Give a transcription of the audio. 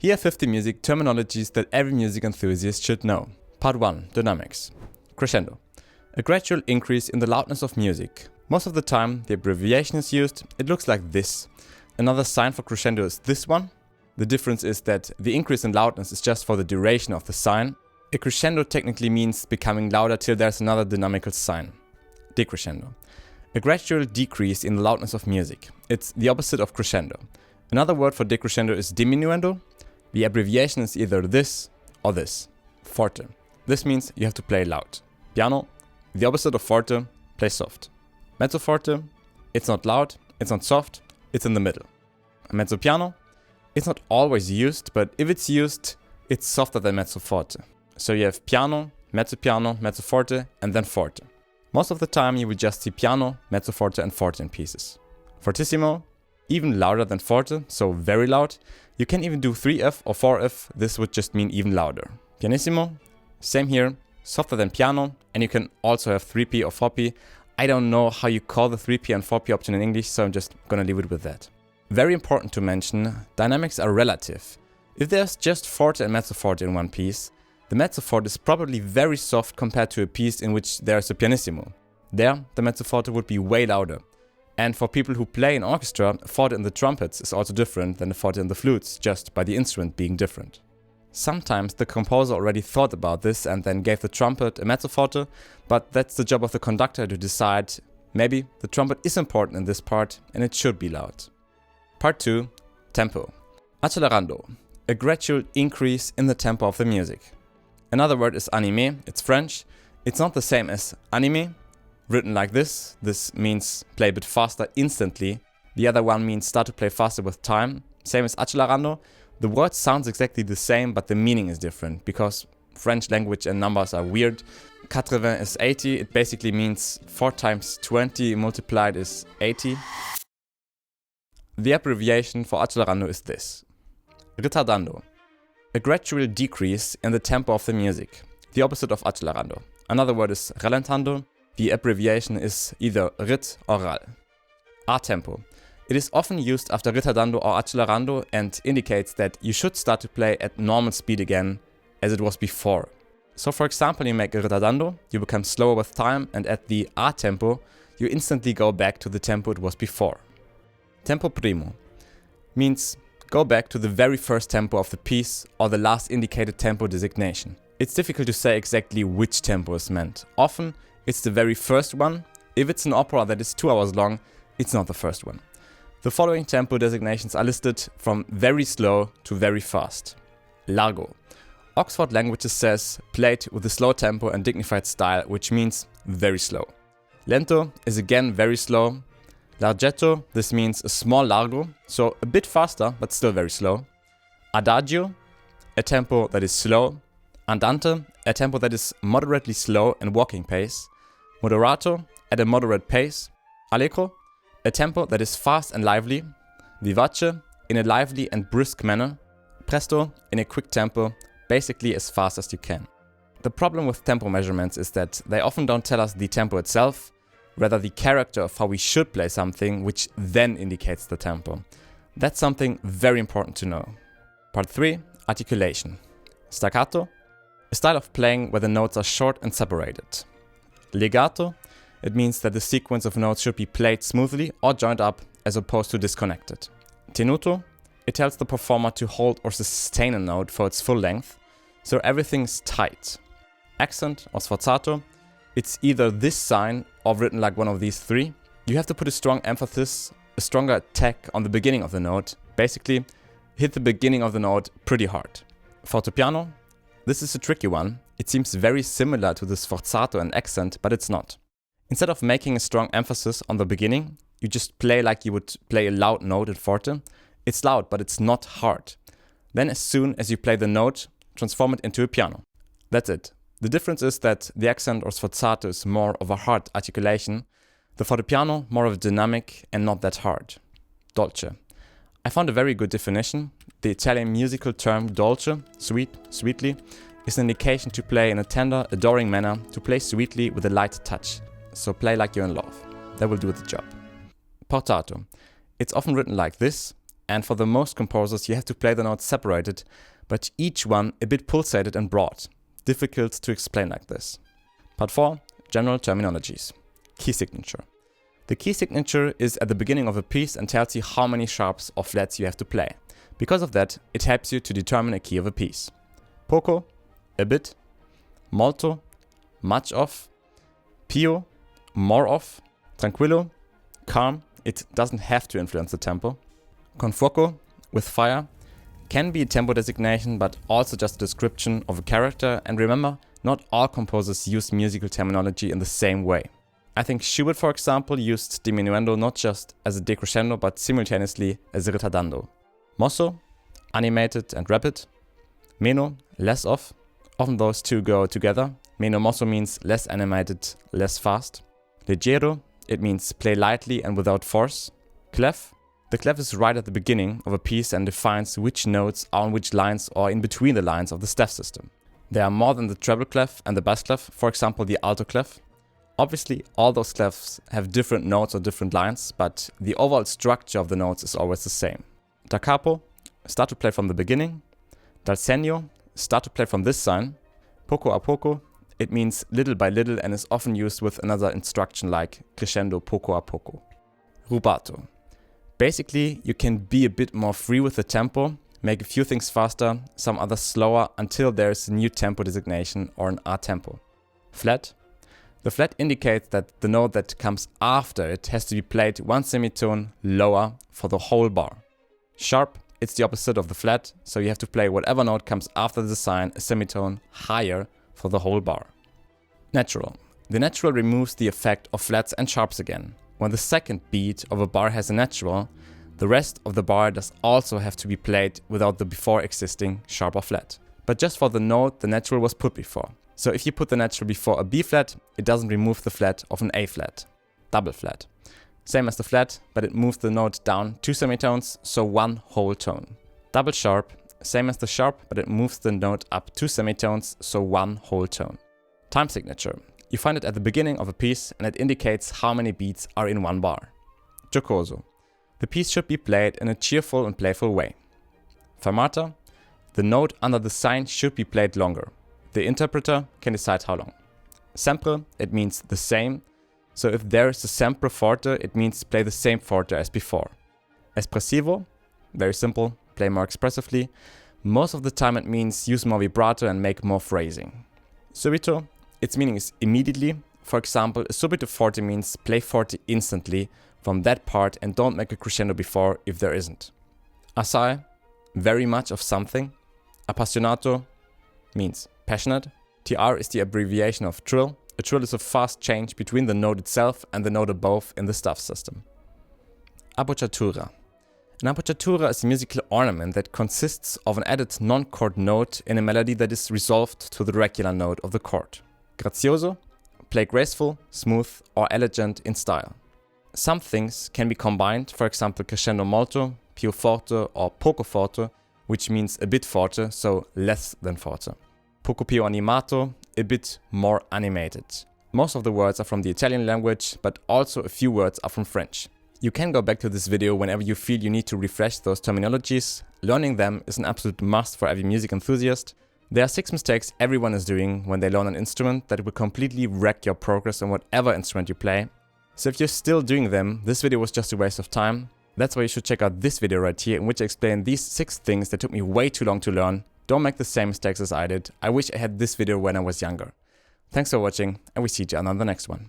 Here are 50 music terminologies that every music enthusiast should know. Part 1. Dynamics. Crescendo. A gradual increase in the loudness of music. Most of the time the abbreviation is used, it looks like this. Another sign for crescendo is this one. The difference is that the increase in loudness is just for the duration of the sign. A crescendo technically means becoming louder till there's another dynamical sign. Decrescendo. A gradual decrease in the loudness of music. It's the opposite of crescendo. Another word for decrescendo is diminuendo. The abbreviation is either this or this. Forte. This means you have to play loud. Piano. The opposite of forte, play soft. Mezzo forte. It's not loud, it's not soft, it's in the middle. Mezzo piano. It's not always used, but if it's used, it's softer than mezzo forte. So you have piano, mezzo forte, and then forte. Most of the time you will just see piano, mezzo forte, and forte in pieces. Fortissimo, even louder than forte, so very loud. You can even do 3F or 4F, this would just mean even louder. Pianissimo, same here, softer than piano, and you can also have 3P or 4P. I don't know how you call the 3P and 4P option in English, so I'm just gonna leave it with that. Very important to mention, dynamics are relative. If there's just forte and mezzo forte in one piece, the mezzo forte is probably very soft compared to a piece in which there's a pianissimo. There, the mezzo forte would be way louder. And for people who play in orchestra, forte in the trumpets is also different than the forte in the flutes, just by the instrument being different. Sometimes the composer already thought about this and then gave the trumpet a mezzo forte, but that's the job of the conductor to decide, maybe the trumpet is important in this part and it should be loud. Part 2. Tempo. Accelerando. A gradual increase in the tempo of the music. Another word is animé, it's French. It's not the same as anime, written like this. This means play a bit faster instantly. The other one means start to play faster with time. Same as accelerando. The word sounds exactly the same, but the meaning is different, because French language and numbers are weird. 80 is 80, it basically means 4 times 20 multiplied is 80. The abbreviation for accelerando is this. Ritardando. A gradual decrease in the tempo of the music. The opposite of accelerando. Another word is rallentando. The abbreviation is either rit or ral. A tempo. It is often used after ritardando or accelerando and indicates that you should start to play at normal speed again as it was before. So for example, you make a ritardando, you become slower with time, and at the A tempo, you instantly go back to the tempo it was before. Tempo primo means go back to the very first tempo of the piece or the last indicated tempo designation. It's difficult to say exactly which tempo is meant. Often it's the very first one. If it's an opera that is 2 hours long, it's not the first one. The following tempo designations are listed from very slow to very fast. Largo. Oxford Languages says played with a slow tempo and dignified style, which means very slow. Lento is again very slow. Larghetto, this means a small largo, so a bit faster but still very slow. Adagio, a tempo that is slow. Andante, a tempo that is moderately slow and walking pace. Moderato, at a moderate pace. Allegro, a tempo that is fast and lively. Vivace, in a lively and brisk manner. Presto, in a quick tempo, basically as fast as you can. The problem with tempo measurements is that they often don't tell us the tempo itself, rather the character of how we should play something, which then indicates the tempo. That's something very important to know. Part 3. Articulation. Staccato. A style of playing where the notes are short and separated. Legato. It means that the sequence of notes should be played smoothly or joined up as opposed to disconnected. Tenuto. It tells the performer to hold or sustain a note for its full length, so everything's tight. Accent or sforzato. It's either this sign or written like one of these 3. You have to put a strong emphasis, a stronger attack on the beginning of the note. Basically, hit the beginning of the note pretty hard. Fortepiano. This is a tricky one. It seems very similar to the sforzato and accent, but it's not. Instead of making a strong emphasis on the beginning, you just play like you would play a loud note in forte. It's loud, but it's not hard. Then as soon as you play the note, transform it into a piano. That's it. The difference is that the accent or sforzato is more of a hard articulation, the fortepiano more of a dynamic and not that hard. Dolce. I found a very good definition. The Italian musical term dolce, sweet, sweetly, is an indication to play in a tender, adoring manner, to play sweetly with a light touch. So play like you're in love. That will do the job. Portato. It's often written like this. and for the most composers you have to play the notes separated, but each one a bit pulsated and broad. Difficult to explain like this. Part 4. General terminologies. Key signature. The key signature is at the beginning of a piece and tells you how many sharps or flats you have to play. Because of that, it helps you to determine a key of a piece. Poco, a bit. Molto, much of. Pio, more of. Tranquillo, calm, it doesn't have to influence the tempo. Con fuoco, with fire, can be a tempo designation but also just a description of a character, and remember, not all composers use musical terminology in the same way. I think Schubert, for example, used diminuendo not just as a decrescendo but simultaneously as a ritardando. Mosso, animated and rapid. Meno, less of. Often those two go together. Meno mosso means less animated, less fast. Leggero, it means play lightly and without force. Clef, the clef is right at the beginning of a piece and defines which notes are on which lines or in between the lines of the staff system. There are more than the treble clef and the bass clef, for example the alto clef. Obviously, all those clefs have different notes or different lines, but the overall structure of the notes is always the same. Da capo, start to play from the beginning. Dal segno, start to play from this sign. Poco a poco, it means little by little and is often used with another instruction like crescendo poco a poco. Rubato. Basically, you can be a bit more free with the tempo, make a few things faster, some others slower until there is a new tempo designation or an A tempo. Flat. The flat indicates that the note that comes after it has to be played one semitone lower for the whole bar. Sharp, it's the opposite of the flat, so you have to play whatever note comes after the sign a semitone higher for the whole bar. Natural. The natural removes the effect of flats and sharps again. When the second beat of a bar has a natural, the rest of the bar does also have to be played without the before existing sharp or flat, but just for the note the natural was put before. So if you put the natural before a B flat, it doesn't remove the flat of an A flat. Double flat. Same as the flat, but it moves the note down 2 semitones, so one whole tone. Double sharp. Same as the sharp, but it moves the note up 2 semitones, so one whole tone. Time signature. You find it at the beginning of a piece and it indicates how many beats are in one bar. Giocoso. The piece should be played in a cheerful and playful way. Fermata. The note under the sign should be played longer. The interpreter can decide how long. Sempre, it means the same. So if there is a sempre forte, it means play the same forte as before. Espressivo, very simple, play more expressively. Most of the time it means use more vibrato and make more phrasing. Subito, its meaning is immediately. For example, a subito forte means play forte instantly from that part and don't make a crescendo before if there isn't. Assai, very much of something. Appassionato means passionate. TR is the abbreviation of trill. A trill is a fast change between the note itself and the note above in the staff system. Appoggiatura. An appoggiatura is a musical ornament that consists of an added non-chord note in a melody that is resolved to the regular note of the chord. Grazioso, play graceful, smooth or elegant in style. Some things can be combined, for example crescendo molto, più forte or poco forte, which means a bit forte, so less than forte. Poco più animato, a bit more animated. Most of the words are from the Italian language, but also a few words are from French. You can go back to this video whenever you feel you need to refresh those terminologies. Learning them is an absolute must for every music enthusiast. There are 6 mistakes everyone is doing when they learn an instrument that will completely wreck your progress on whatever instrument you play. So if you're still doing them, this video was just a waste of time. That's why you should check out this video right here, in which I explain these 6 things that took me way too long to learn. Don't make the same mistakes as I did. I wish I had this video when I was younger. Thanks for watching, and we see each other on the next one.